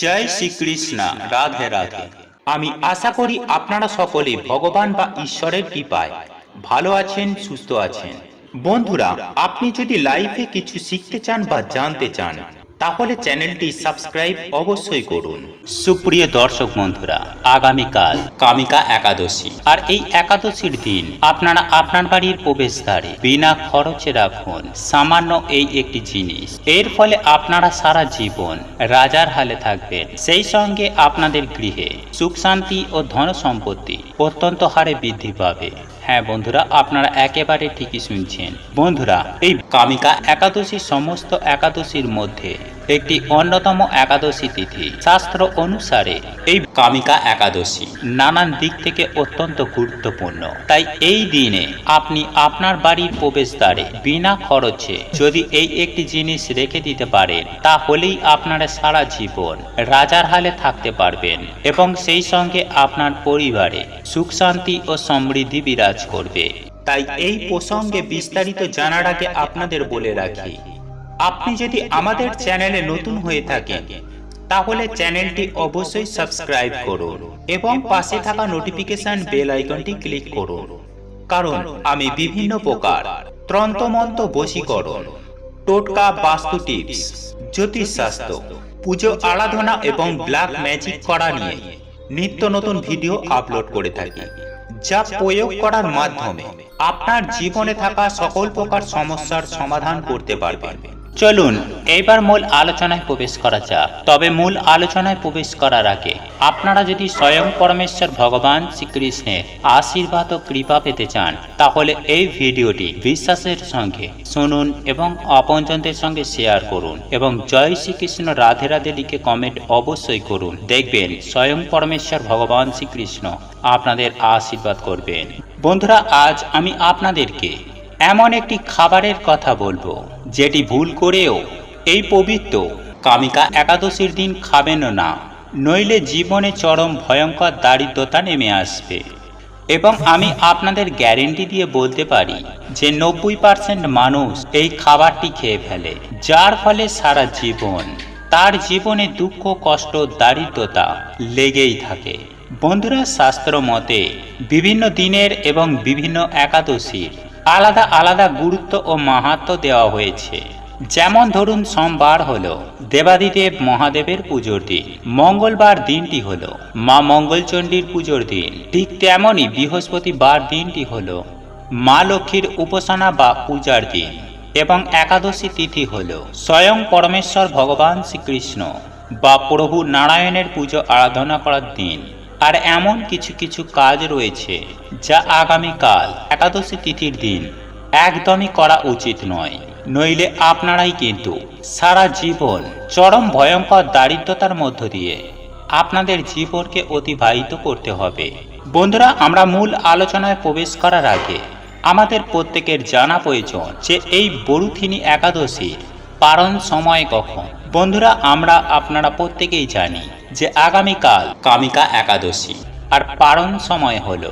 জয় শ্রীকৃষ্ণ। রাধে রাধে। আমি আশা করি আপনারা সকলে ভগবান বা ঈশ্বরের কৃপায় ভালো আছেন, সুস্থ আছেন। বন্ধুরা, আপনি যদি লাইফে কিছু শিখতে চান বা জানতে চান তাহলে চ্যানেলটি সাবস্ক্রাইব অবশ্যই করুন। সুপ্রিয় দর্শক বন্ধুরা, আগামীকাল কামিকা একাদশী, আর এই একাদশীর দিন আপনারা আপনার বাড়ির প্রবেশদ্বারে বিনা খরচে রাখুন সামান্য এই একটি জিনিস। এর ফলে আপনারা সারা জীবন রাজার হালে থাকবেন, সেই সঙ্গে আপনাদের গৃহে সুখ শান্তি ও ধন সম্পত্তি অত্যন্ত হারে বৃদ্ধি পাবে। হ্যাঁ বন্ধুরা, আপনারা একেবারে ঠিকই শুনছেন। বন্ধুরা, এই কামিকা একাদশী সমস্ত একাদশীর মধ্যে একটি অন্যতম একাদশী তিথি। শাস্ত্র অনুসারে এই কামিকা একাদশী নানান দিক থেকে অত্যন্ত গুরুত্বপূর্ণ। তাই এই দিনে আপনি আপনার বাড়ির প্রবেশদ্বারে বিনা খরচে যদি এই একটি জিনিস রেখে দিতে পারেন, তাহলেই আপনারা সারা জীবন রাজার হালে থাকতে পারবেন এবং সেই সঙ্গে আপনার পরিবারে সুখ শান্তি ও সমৃদ্ধি বিরাজ করবে। তাই এই প্রসঙ্গে বিস্তারিত জানার আগে আপনাদের বলে রাখি, আপনি যদি আমাদের চ্যানেলে নতুন হয়ে থাকেন তাহলে চ্যানেলটি অবশ্যই সাবস্ক্রাইব করুন এবং পাশে থাকা নোটিফিকেশন বেল আইকনটি ক্লিক করুন, কারণ আমি বিভিন্ন প্রকার তন্ত্রমন্ত্র, বশীকরণ, টোটকা, বাস্তু টিপস, জ্যোতিষশাস্ত্র, পুজো আরাধনা এবং ব্ল্যাক ম্যাজিক করা নিয়ে নিত্য নতুন ভিডিও আপলোড করে থাকি, যা প্রয়োগ করার মাধ্যমে আপনার জীবনে থাকা সকল প্রকার সমস্যার সমাধান করতে পারবেন। চলুন এইবার মূল আলোচনায় প্রবেশ করা যাক। তবে মূল আলোচনায় প্রবেশ করার আগে আপনারা যদি স্বয়ং পরমেশ্বর ভগবান শ্রীকৃষ্ণের আশীর্বাদ ও কৃপা পেতে চান, তাহলে এই ভিডিওটি বিশ্বাসের সঙ্গে শুনুন এবং আপনজনদের সঙ্গে শেয়ার করুন এবং জয় শ্রীকৃষ্ণ রাধে রাধে লিখে কমেন্ট অবশ্যই করুন। দেখবেন স্বয়ং পরমেশ্বর ভগবান শ্রীকৃষ্ণ আপনাদের আশীর্বাদ করবেন। বন্ধুরা, আজ আমি আপনাদেরকে এমন একটি খাবারের কথা বলবো যেটি ভুল করেও এই পবিত্র কামিকা একাদশীর দিন খাবেন না, নইলে জীবনে চরম ভয়ঙ্কর দারিদ্রতা নেমে আসবে। এবং আমি আপনাদের গ্যারেন্টি দিয়ে বলতে পারি যে 90% মানুষ এই খাবারটি খেয়ে ফেলে, যার ফলে সারা জীবন তার জীবনে দুঃখ, কষ্ট, দারিদ্রতা লেগেই থাকে। বন্ধুরা, শাস্ত্র মতে বিভিন্ন দিনের এবং বিভিন্ন একাদশীর আলাদা আলাদা গুরুত্ব ও মাহাত্ম্য দেওয়া হয়েছে। যেমন ধরুন, সোমবার হলো দেবাদিদেব মহাদেবের পুজোর দিন, মঙ্গলবার দিনটি হলো মা মঙ্গলচণ্ডীর পুজোর দিন, ঠিক তেমনই বৃহস্পতিবার দিনটি হলো মা লক্ষ্মীর উপাসনা বা পূজার দিন, এবং একাদশী তিথি হলো স্বয়ং পরমেশ্বর ভগবান শ্রীকৃষ্ণ বা প্রভু নারায়ণের পুজো আরাধনা করার দিন। আর এমন কিছু কিছু কাজ রয়েছে যা আগামীকাল একাদশী তিথির দিন একদমই করা উচিত নয়, নইলে আপনারাই কিন্তু সারা জীবন চরম ভয়ঙ্কর দারিদ্রতার মধ্য দিয়ে আপনাদের জীবনকে অতিবাহিত করতে হবে। বন্ধুরা, আমরা মূল আলোচনায় প্রবেশ করার আগে আমাদের প্রত্যেকের জানা প্রয়োজন যে এই বরুথিনী একাদশীর পারণ সময় কখন। বন্ধুরা, আপনারা প্রত্যেকেই জানি যে আগামীকাল কামিকা একাদশী, আর পারণ সময় হলো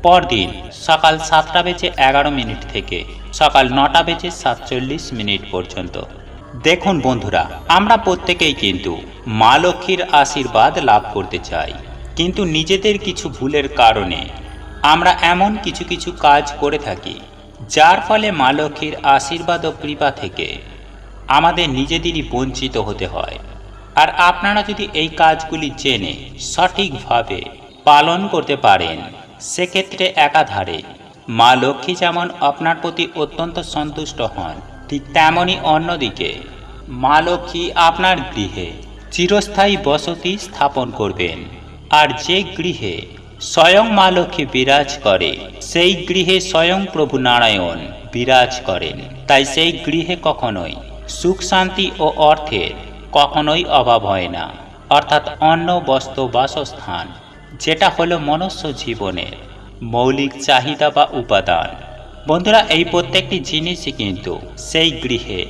পরদিন সকাল 7:11 থেকে সকাল 9:47 পর্যন্ত। দেখুন বন্ধুরা, আমরা প্রত্যেকেই কিন্তু মা লক্ষ্মীর আশীর্বাদ লাভ করতে চাই, কিন্তু নিজেদের কিছু ভুলের কারণে আমরা এমন কিছু কিছু কাজ করে থাকি যার ফলে মা লক্ষ্মীর আশীর্বাদ ও কৃপা থেকে আমাদের নিজেদেরই বঞ্চিত হতে হয়। আর আপনারা যদি এই কাজগুলি জেনে সঠিকভাবে পালন করতে পারেন, সেক্ষেত্রে একাধারে মা লক্ষ্মী যেমন আপনার প্রতি অত্যন্ত সন্তুষ্ট হন, ঠিক তেমনই অন্যদিকে মা লক্ষ্মী আপনার গৃহে চিরস্থায়ী বসতি স্থাপন করবেন। আর যে গৃহে স্বয়ং মা লক্ষ্মী বিরাজ করে, সেই গৃহে স্বয়ং প্রভু নারায়ণ বিরাজ করেন। তাই সেই গৃহে কখনোই সুখ শান্তি ও অর্থের কখনোই অভাব হয় না, অর্থাৎ অন্ন, বস্ত্র, বাসস্থান, যেটা হলো মনুষ্য জীবনের মৌলিক চাহিদা বা উপাদান। বন্ধুরা, এই প্রত্যেকটি জিনিসই কিন্তু সেই গৃহে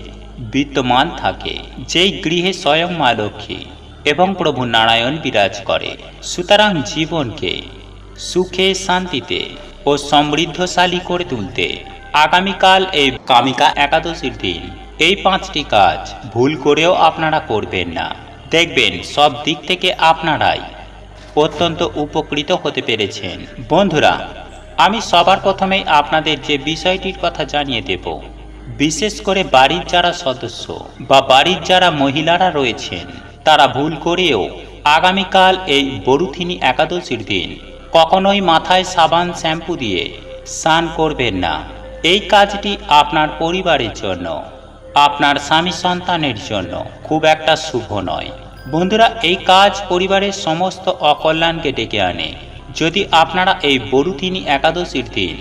বিদ্যমান থাকে যেই গৃহে স্বয়ং মা লক্ষ্মী এবং প্রভু নারায়ণ বিরাজ করে। সুতরাং জীবনকে সুখে, শান্তিতে ও সমৃদ্ধশালী করে তুলতে আগামীকাল এই কামিকা একাদশীর দিন এই 5টি কাজ ভুল করেও আপনারা করবেন না। দেখবেন সব দিক থেকে আপনারাই অত্যন্ত উপকৃত হতে পেরেছেন। বন্ধুরা, আমি সবার প্রথমেই আপনাদের যে বিষয়টির কথা জানিয়ে দেব, বিশেষ করে বাড়ির যারা সদস্য বা বাড়ির যারা মহিলারা রয়েছেন, তারা ভুল করেও আগামীকাল এই বরুথিনী একাদশীর দিন কখনোই মাথায় সাবান শ্যাম্পু দিয়ে স্নান করবেন না। এই কাজটি আপনার পরিবারের জন্য, আপনার স্বামী সন্তানের জন্য খুব একটা শুভ নয়। বন্ধুরা, এই কাজ পরিবারের সমস্ত অকল্যাণকে ডেকে আনে। যদি আপনারা এই বরুথিনী একাদশীর দিন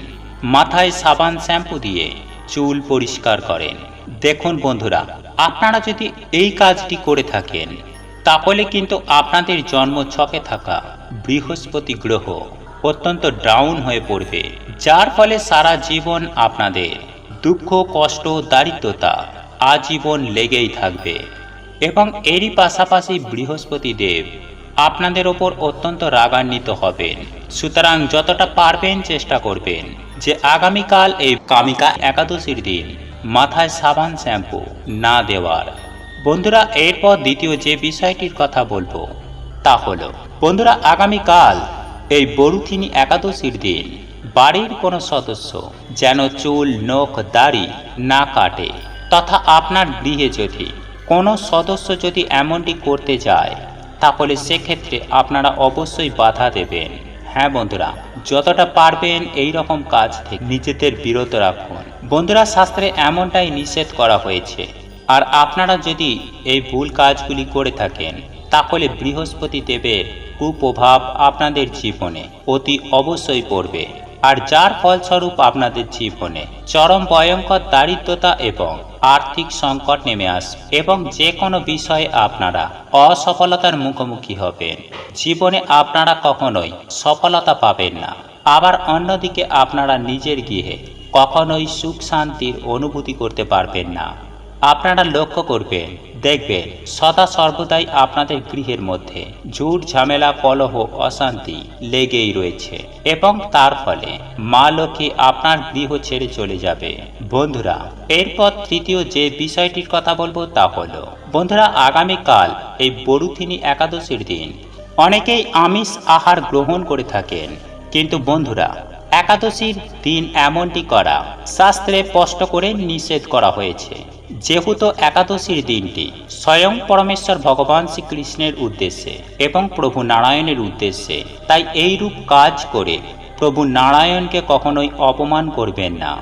মাথায় সাবান শ্যাম্পু দিয়ে চুল পরিষ্কার করেন, দেখুন বন্ধুরা, আপনারা যদি এই কাজটি করে থাকেন তাহলে কিন্তু আপনাদের জন্ম ছকে থাকা বৃহস্পতি গ্রহ অত্যন্ত ডাউন হয়ে পড়বে, যার ফলে সারা জীবন আপনাদের দুঃখ, কষ্ট, দারিদ্রতা আজীবন লেগেই থাকবে। এবং এরই পাশাপাশি বৃহস্পতি দেব আপনাদের ওপর অত্যন্ত রাগান্বিত হবেন। সুতরাং যতটা পারবেন চেষ্টা করবেন যে আগামীকাল এই কামিকা একাদশীর দিন মাথায় সাবান শ্যাম্পু না দেওয়ার। বন্ধুরা, এরপর দ্বিতীয় যে বিষয়টির কথা বলবো তা হলো, বন্ধুরা, আগামীকাল এই বরুথিনী একাদশীর দিন বাড়ির কোনো সদস্য যেন চুল, নখ, দাড়ি না কাটে, তথা আপনার গৃহে যদি কোনো সদস্য যদি এমনটি করতে যায় তাহলে সেক্ষেত্রে আপনারা অবশ্যই বাধা দেবেন। হ্যাঁ বন্ধুরা, যতটা পারবেন এই রকম কাজ থেকে নিজেদের বিরত রাখুন। বন্ধুরা, শাস্ত্রে এমনটাই নিষেধ করা হয়েছে। আর আপনারা যদি এই ভুল কাজগুলি করে থাকেন তাহলে বৃহস্পতি দেবের কুপ্রভাব আপনাদের জীবনে অতি অবশ্যই পড়বে, আর যার ফলস্বরূপ আপনাদের জীবনে চরম ভয়ঙ্কর দারিদ্রতা এবং আর্থিক সংকট নেমে আসবে এবং যে কোনো বিষয়ে আপনারা অসফলতার মুখোমুখি হবেন। জীবনে আপনারা কখনোই সফলতা পাবেন না। আবার অন্যদিকে আপনারা নিজের গৃহে কখনোই সুখ শান্তির অনুভূতি করতে পারবেন না। আপনারা লক্ষ্য করবেন, দেখবেন সদা সর্বদাই আপনাদের গৃহের মধ্যে ঝুট, ঝামেলা, কলহ, অশান্তি লেগেই রয়েছে এবং তার ফলে মা লক্ষ্মী আপনার গৃহ ছেড়ে চলে যাবে। বন্ধুরা, এরপর তৃতীয় যে বিষয়টির কথা বলবো তা হলো, বন্ধুরা, আগামীকাল এই বরুথিনী একাদশীর দিন অনেকেই আমিষ আহার গ্রহণ করে থাকেন, কিন্তু বন্ধুরা, একাদশীর দিন এমনটি করা শাস্ত্রে স্পষ্ট করে নিষেধ করা হয়েছে। যেহেতু একাদশীর দিনটি স্বয়ং পরমেশ্বর ভগবান শ্রীকৃষ্ণের উদ্দেশ্যে এবং প্রভু নারায়ণের উদ্দেশ্যে, তাই এইরূপ কাজ করে প্রভু নারায়ণকে কখনোই অপমান করবেন না।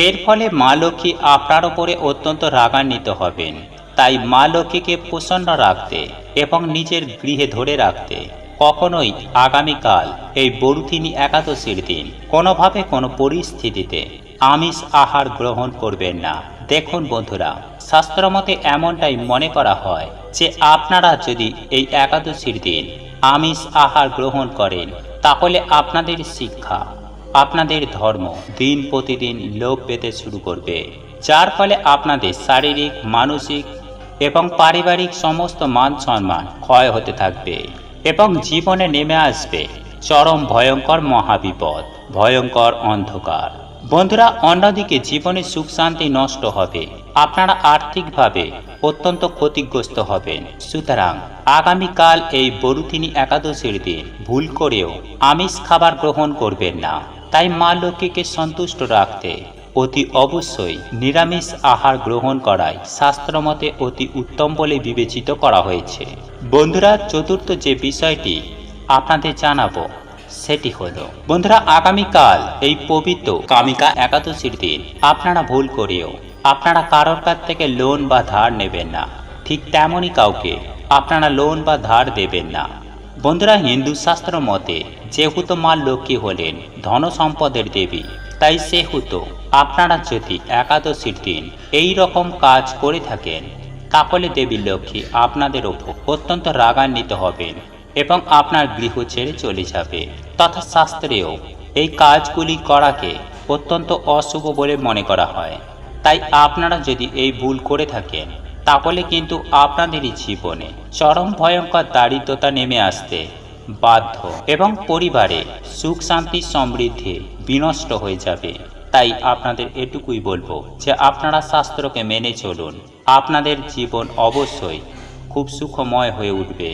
এর ফলে মা লক্ষ্মী আপনার ওপরে অত্যন্ত রাগান্বিত হবেন। তাই মা লক্ষ্মীকে প্রসন্ন রাখতে এবং নিজের গৃহে ধরে রাখতে কখনোই আগামীকাল এই বরুথিনী একাদশীর দিন কোনোভাবে কোনো পরিস্থিতিতে আমিষ আহার গ্রহণ করবেন না। দেখুন বন্ধুরা, শাস্ত্রমতে এমনটাই মনে করা হয় যে আপনারা যদি এই একাদশীর দিন আমিষ আহার গ্রহণ করেন তাহলে আপনাদের শিক্ষা, আপনাদের ধর্ম দিন প্রতিদিন লোপ পেতে শুরু করবে, যার ফলে আপনাদের শারীরিক, মানসিক এবং পারিবারিক সমস্ত মান সম্মান ক্ষয় হতে থাকবে এবং জীবনে নেমে আসবে চরম ভয়ঙ্কর মহাবিপদ, ভয়ঙ্কর অন্ধকার। বন্ধুরা, অন্যদিকে জীবনে সুখ শান্তি নষ্ট হবে, আপনারা আর্থিকভাবে অত্যন্ত ক্ষতিগ্রস্ত হবেন। সুতরাং আগামীকাল এই বরুথিনী একাদশীর দিন ভুল করেও আমিষ খাবার গ্রহণ করবেন না। তাই মা লক্ষ্মীকে সন্তুষ্ট রাখতে অতি অবশ্যই নিরামিষ আহার গ্রহণ করাই শাস্ত্রমতে অতি উত্তম বলে বিবেচিত করা হয়েছে। বন্ধুরা, চতুর্থ যে বিষয়টি আপনাদের জানাবো সেটি হলো, বন্ধুরা, আগামীকাল এই পবিত্র কামিকা একাদশীর দিন আপনারা ভুল করেও আপনারা কারোর কাছ থেকে লোন বা ধার নেবেন না। ঠিক তেমনই কাউকে আপনারা লোন বা ধার দেবেন না। বন্ধুরা, হিন্দু শাস্ত্র মতে যেহেতু মা লক্ষ্মী হলেন ধন সম্পদের দেবী, তাই সেহেতু আপনারা যদি একাদশীর দিন এই রকম কাজ করে থাকেন তাহলে দেবী লক্ষ্মী আপনাদের ওপর অত্যন্ত রাগান্বিত হবেন এবং আপনার গৃহ ছেড়ে চলে যাবে। তথা শাস্ত্রেও এই কাজগুলি করাকে অত্যন্ত অশুভ বলে মনে করা হয়। তাই আপনারা যদি এই ভুল করে থাকেন তাহলে কিন্তু আপনাদেরই জীবনে চরম ভয়ঙ্কর দারিদ্রতা নেমে আসতে বাধ্য এবং পরিবারে সুখ শান্তি সমৃদ্ধি বিনষ্ট হয়ে যাবে। তাই আপনাদের এটুকুই বলবো যে আপনারা শাস্ত্রকে মেনে চলুন, আপনাদের জীবন অবশ্যই খুব সুখময় হয়ে উঠবে।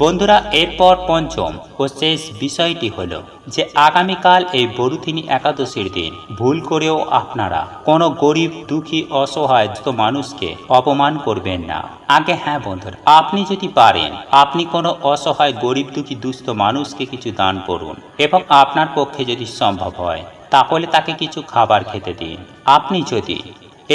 বন্ধুরা, এরপর পঞ্চম ও শেষ বিষয়টি হলো যে আগামীকাল এই বরুথিনী একাদশীর দিন ভুল করেও আপনারা কোনো গরিব দুঃখী অসহায় মানুষকে অপমান করবেন না। আগে হ্যাঁ বন্ধুরা, আপনি যদি পারেন আপনি কোনো অসহায় গরিব দুঃখী দুস্থ মানুষকে কিছু দান করুন এবং আপনার পক্ষে যদি সম্ভব হয় তাহলে তাকে কিছু খাবার খেতে দিন। আপনি যদি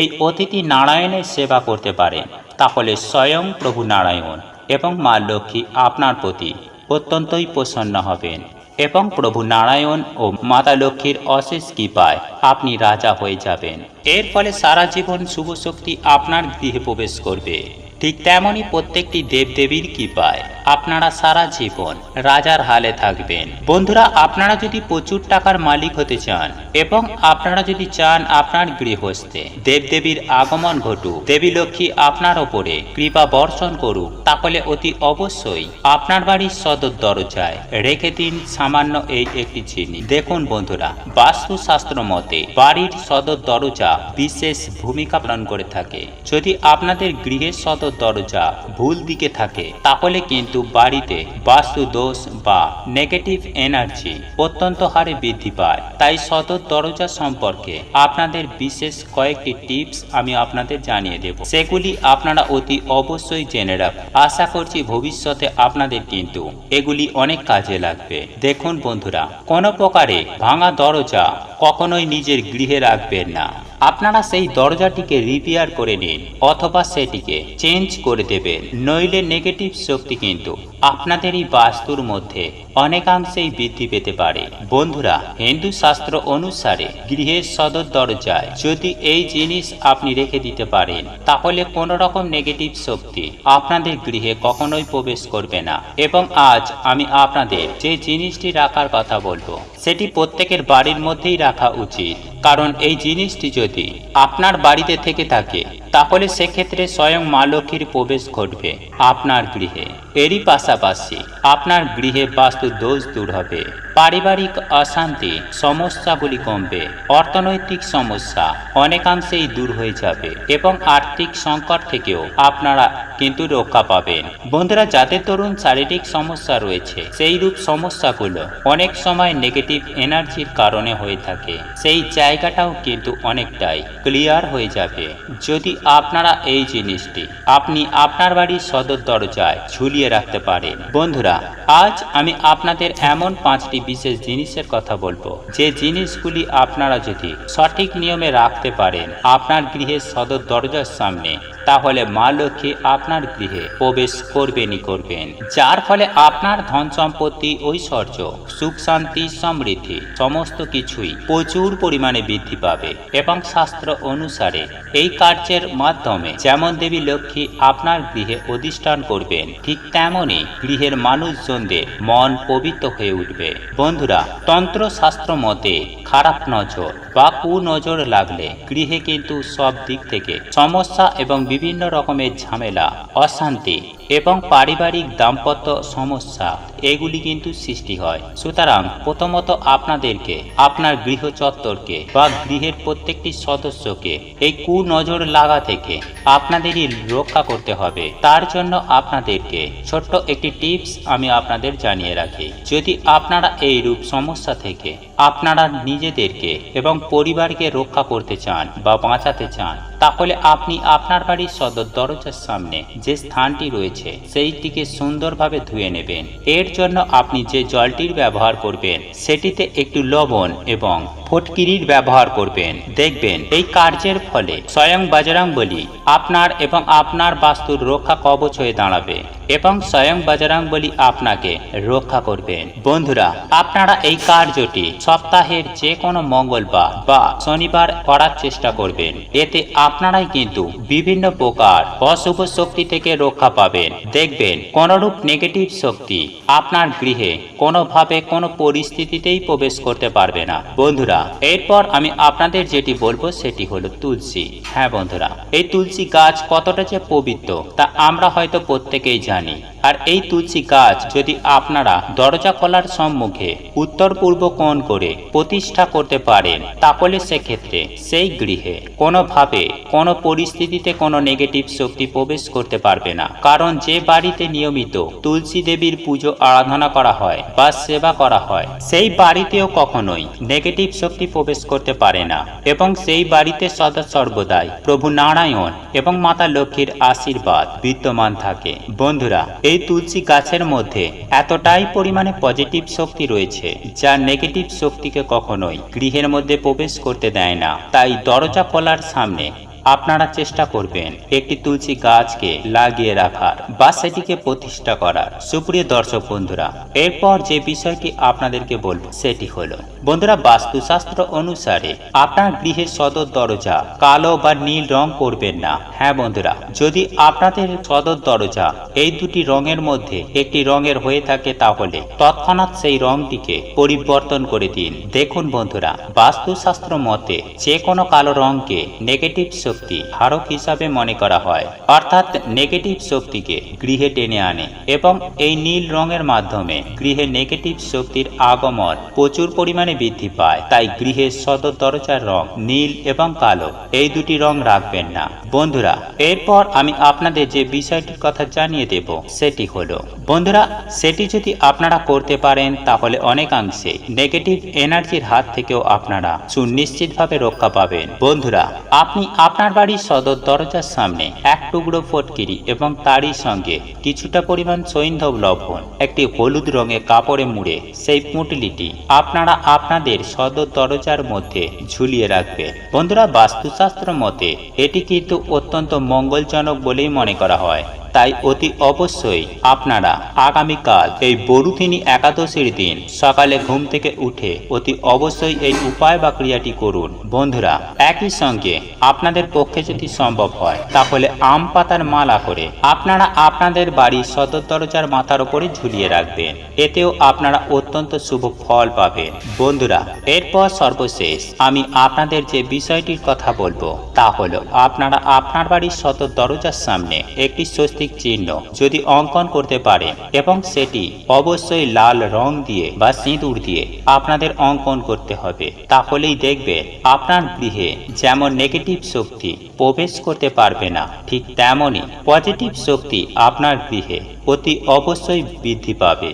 এই অতিথি নারায়ণের সেবা করতে পারেন তাহলে স্বয়ং প্রভু নারায়ণ এবং মা লক্ষ্মী আপনার প্রতি অত্যন্তই প্রসন্ন হবেন এবং প্রভু নারায়ণ ও মাতা লক্ষ্মীর অশেষ কৃপায় আপনি রাজা হয়ে যাবেন। এর ফলে সারা জীবন শুভ শক্তি আপনার গৃহে প্রবেশ করবে। ঠিক তেমনই প্রত্যেকটি দেবদেবীর কৃপায় আপনারা সারা জীবন রাজার হালে থাকবেন। বন্ধুরা, আপনারা যদি প্রচুর টাকার মালিক হতে চান এবং আপনারা যদি চান আপনার গৃহস্থে দেবদেবীর আগমন ঘটুক, দেবী লক্ষ্মী আপনার ওপরে কৃপা বর্ষণ করুক, তাহলে অতি অবশ্যই আপনার বাড়ির সদর দরজায় রেখে দিন সামান্য এই একটি জিনিস। দেখুন বন্ধুরা, বাস্তুশাস্ত্র মতে বাড়ির সদর দরজা বিশেষ ভূমিকা পালন করে থাকে। যদি আপনাদের গৃহের সদর দরজা ভুল দিকে থাকে তাহলে কিন্তু বাড়িতে বাস্তু দোষ বা নেগেটিভ এনার্জি অত্যন্ত হারে বৃদ্ধি পায়। তাই সদর দরজা সম্পর্কে আপনাদের বিশেষ কয়েকটি টিপস আমি আপনাদের জানিয়ে দেব, সেগুলি আপনারা অতি অবশ্যই জেনে রাখুন। আশা করছি ভবিষ্যতে আপনাদের কিন্তু এগুলি অনেক কাজে লাগবে। দেখুন বন্ধুরা, কোনো প্রকারে ভাঙা দরজা কখনোই নিজের গৃহে রাখবেন না। আপনারা সেই দরজাটিকে রিপেয়ার করে নিন অথবা সেটিকে চেঞ্জ করে দেবেন, নইলে নেগেটিভ শক্তি কিন্তু আপনাদেরই বাস্তুর মধ্যে অনেকাংশেই বৃদ্ধি পেতে পারে। বন্ধুরা, হিন্দু শাস্ত্র অনুসারে গৃহের সদর দরজায় যদি এই জিনিস আপনি রেখে দিতে পারেন তাহলে কোনো রকম নেগেটিভ শক্তি আপনাদের গৃহে কখনোই প্রবেশ করবে না। এবং আজ আমি আপনাদের যে জিনিসটি রাখার কথা বলবো সেটি প্রত্যেকের বাড়ির মধ্যেই রাখা উচিত, কারণ এই জিনিসটি যদি আপনার বাড়িতে থেকে থাকে তাহলে সেক্ষেত্রে স্বয়ং মা লক্ষ্মীর প্রবেশ ঘটবে আপনার গৃহে। এরই পাশাপাশি আপনার গৃহে বাস্তু দোষ দূর হবে, পারিবারিক অশান্তি সমস্যাগুলি কমবে, অর্থনৈতিক সমস্যা অনেকাংশেই দূর হয়ে যাবে এবং আর্থিক সংকট থেকেও আপনারা কিন্তু রক্ষা পাবেন। বন্ধুরা, যাদের ধরুন শারীরিক সমস্যা রয়েছে সেই রূপ সমস্যাগুলো অনেক সময় নেগেটিভ এনার্জির কারণে হয়ে থাকে, সেই জায়গাটাও কিন্তু অনেকটাই ক্লিয়ার হয়ে যাবে যদি আপনারা এই জিনিসটি আপনি আপনার বাড়ির সদর দরজায় ঝুলিয়ে রাখতে পারেন। বন্ধুরা, আজ আমি আপনাদের এমন 5টি বিশেষ জিনিসের কথা বলবো যে জিনিসগুলি আপনারা যদি সঠিক নিয়মে রাখতে পারেন আপনার গৃহের সদর দরজার সামনে, তাহলে মা লক্ষ্মী আপনার গৃহে প্রবেশ করবেনই করবেন, যার ফলে আপনার ধন সম্পত্তি, ঐশ্বর্য, সুখ শান্তি, সমৃদ্ধি সমস্ত কিছুই প্রচুর পরিমাণে বৃদ্ধি পাবে। এবং শাস্ত্র অনুসারে এই কার্যের মাধ্যমে যেমন দেবী লক্ষ্মী আপনার গৃহে অধিষ্ঠান করবেন, ঠিক তেমনই গৃহের মানুষজনদের মন পবিত্র হয়ে উঠবে। বন্ধুরা, তন্ত্র শাস্ত্র মতে খারাপ নজর বা কুনজর লাগলে গৃহে কিন্তু সব দিক থেকে সমস্যা এবং বিভিন্ন রকমের ঝামেলা, অশান্তি এবং পারিবারিক দাম্পত্য সমস্যা এগুলি কিন্তু সৃষ্টি হয়। সুতরাং প্রথমত আপনাদেরকে আপনার গৃহ চত্বরকে বা গৃহের প্রত্যেকটি সদস্যকে এই কুনজর লাগা থেকে আপনাদেরই রক্ষা করতে হবে। তার জন্য আপনাদেরকে ছোট্ট একটি টিপস আমি আপনাদের জানিয়ে রাখি। যদি আপনারা এই রূপ সমস্যা থেকে আপনারা নিজেদেরকে এবং পরিবারকে রক্ষা করতে চান বা বাঁচাতে চান, তাহলে আপনি আপনার বাড়ির সদর দরজার সামনে যে স্থানটি রয়েছে সেইটিকে সুন্দরভাবে ধুয়ে নেবেন। এর জন্য আপনি যে জলটির ব্যবহার করবেন সেটিতে একটু লবণ এবং ফটকিরির ব্যবহার করবেন। দেখবেন এই কার্যের ফলে স্বয়ং বজরংবলী আপনার এবং আপনার বাস্তুর রক্ষা কবচ হয়ে দাঁড়াবে এবং স্বয়ং বজরংবলী আপনাকে রক্ষা করবেন। বন্ধুরা, আপনারা এই কার্যটি সপ্তাহের যে কোনো মঙ্গলবার বা শনিবার করার চেষ্টা করবেন। এতে আপনারাই কিন্তু বিভিন্ন প্রকার অশুভ শক্তি থেকে রক্ষা পাবেন। দেখবেন কোনরূপ নেগেটিভ শক্তি আপনার গৃহে কোনোভাবে কোনো পরিস্থিতিতেই প্রবেশ করতে পারবে না। বন্ধুরা, এরপর আমি আপনাদের যেটি বলবো সেটি হলো তুলসী। হ্যাঁ বন্ধুরা, এই তুলসী গাছ কতটা যে পবিত্র তা আমরা হয়তো প্রত্যেকেই জানি, আর এই তুলসী গাছ যদি আপনারা দরজা খোলার সম্মুখে উত্তর পূর্ব কোণ করে প্রতিষ্ঠা করতে পারেন, তাহলে সেক্ষেত্রে সেই গৃহে কোনোভাবে কোনো পরিস্থিতিতে কোনো নেগেটিভ শক্তি প্রবেশ করতে পারবে না। কারণ যে বাড়িতে নিয়মিত তুলসী দেবীর পুজো আরাধনা করা হয় বা সেবা করা হয়, সেই বাড়িতেও কখনোই নেগেটিভ শক্তি প্রবেশ করতে পারে না এবং সেই বাড়িতে সদা সর্বদাই প্রভু নারায়ণ এবং মাতা লক্ষ্মীর আশীর্বাদ বিদ্যমান থাকে। বন্ধুরা, এই তুলসী গাছের মধ্যে এতটাই পরিমাণে পজিটিভ শক্তি রয়েছে যা নেগেটিভ শক্তিকে কখনোই গৃহের মধ্যে প্রবেশ করতে দেয় না। তাই দরজা খোলার সামনে আপনারা চেষ্টা করবেন একটি তুলসী গাছকে লাগিয়ে রাখার বা সেটিকে প্রতিষ্ঠা করার। সুপ্রিয় দর্শক বন্ধুরা, এরপর যে বিষয়টি আপনাদেরকে বলবো সেটি হলো, বন্ধুরা, বাস্তুশাস্ত্র অনুসারে আপনার গৃহের সদর দরজা কালো বা নীল রং করবেন না। হ্যাঁ বন্ধুরা, যদি আপনাদের সদর দরজা এই দুটি রঙের মধ্যে একটি রঙের হয়ে থাকে তাহলে তৎক্ষণাৎ সেই রংটিকে পরিবর্তন করে দিন। দেখুন বন্ধুরা, বাস্তুশাস্ত্র মতে যে কোনো কালো রংকে নেগেটিভ শক্তি ধারক হিসাবে মনে করা হয়, অর্থাৎ নেগেটিভ শক্তিকে গৃহে টেনে আনে এবং এই নীল রঙের মাধ্যমে গৃহে নেগেটিভ শক্তির আগমন প্রচুর পরিমাণে বৃদ্ধি পায়। তাই গৃহের সদর দরজার রং নীল এবং কালো এই দুটি রং রাখবেন না। বন্ধুরা, এরপর আমি আপনাদের যে বিষয়টির কথা জানিয়ে দেব সেটি হলো, বন্ধুরা, সেটি যদি আপনারা করতে পারেন তাহলে অনেকাংশে নেগেটিভ এনার্জির হাত থেকেও আপনারা সুনিশ্চিতভাবে রক্ষা পাবেন। বন্ধুরা, আপনি আপনার বাড়ির সদর দরজার সামনে এক টুকরো ফটকিরি এবং তারই সঙ্গে কিছুটা পরিমাণ সৈন্ধব লবণ একটি হলুদ রঙের কাপড়ে মুড়ে সেই পুঁটলিটি আপনারা আপনাদের সদর দরজার মধ্যে ঝুলিয়ে রাখবেন। বন্ধুরা, বাস্তুশাস্ত্র মতে এটি কিন্তু অত্যন্ত মঙ্গলজনক বলেই মনে করা হয়। তাই অতি অবশ্যই আপনারা আগামীকাল এই বরুথিনী একাদশীর দিন সকালে ঘুম থেকে উঠে অতি অবশ্যই এই উপায় বা ক্রিয়াটি করুন। বন্ধুরা, একই সঙ্গে আপনাদের পক্ষে যদি সম্ভব হয় তাহলে আম পাতার মালা করে আপনারা আপনাদের বাড়ির সদর দরজার মাথার উপরে ঝুলিয়ে রাখবেন। এতেও আপনারা অত্যন্ত শুভ ফল পাবেন। বন্ধুরা, এরপর সর্বশেষ আমি আপনাদের যে বিষয়টির কথা বলবো তা হলো, আপনারা আপনার বাড়ির সদর দরজার সামনে একটি স্বস্তিক চিহ্ন যদি অঙ্কন করতে পারেন এবং সেটি অবশ্যই লাল রং দিয়ে বা সিঁদুর দিয়ে আপনাদের অঙ্কন করতে হবে, তাহলেই দেখবেন আপনার গৃহে যেমন নেগেটিভ শক্তি প্রবেশ করতে পারবে না, ঠিক তেমনই পজিটিভ শক্তি আপনার গৃহে অতি অবশ্যই বৃদ্ধি পাবে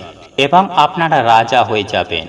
এবং আপনারা রাজা হয়ে যাবেন।